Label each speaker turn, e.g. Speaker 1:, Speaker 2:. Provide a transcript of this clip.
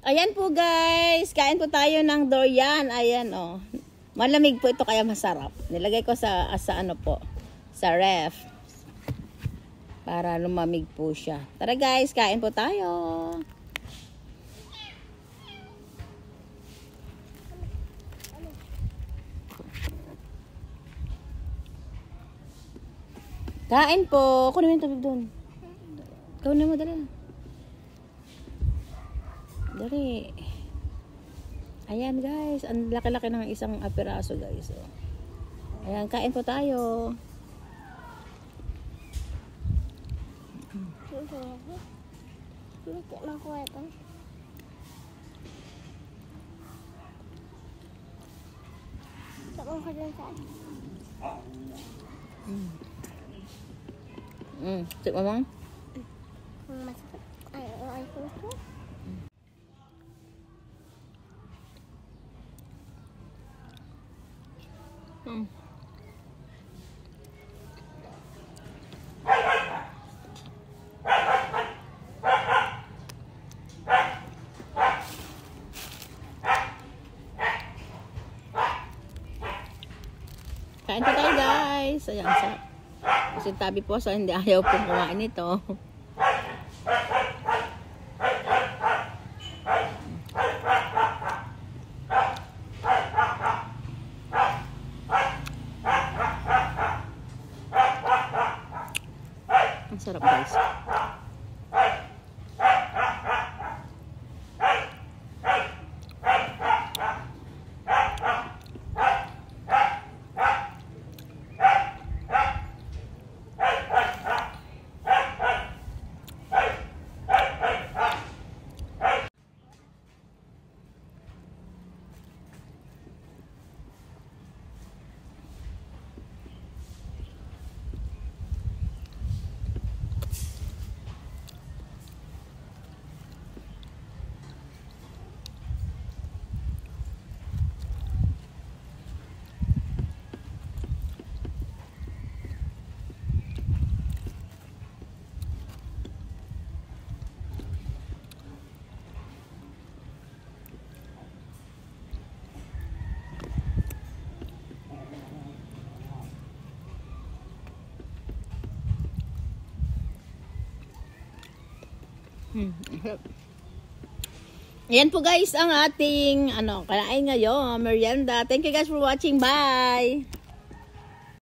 Speaker 1: Ayan po guys, kain po tayo ng durian. Ayan oh. Malamig po ito kaya masarap. Nilagay ko sa ano po, sa ref. Para lumamig po siya. Tara guys, kain po tayo. Kain po. Kunin mo yung tubig doon. Kunin mo, dali. Dali. Ayan guys, ang laki-laki ng isang piraso guys. Oh. Ayan, kain po tayo.
Speaker 2: Luto na ko ito. Takong ka dyan saan?
Speaker 1: Sip mo mang?
Speaker 2: Masakit. Ay ko.
Speaker 1: Kain po tayo guys. Ayan, sarap. Kasi tabi po so hindi ayaw po kumain ito. Ang sarap guys. Ayan po guys ang ating kalain ngayon, merienda. Thank you guys for watching. Bye!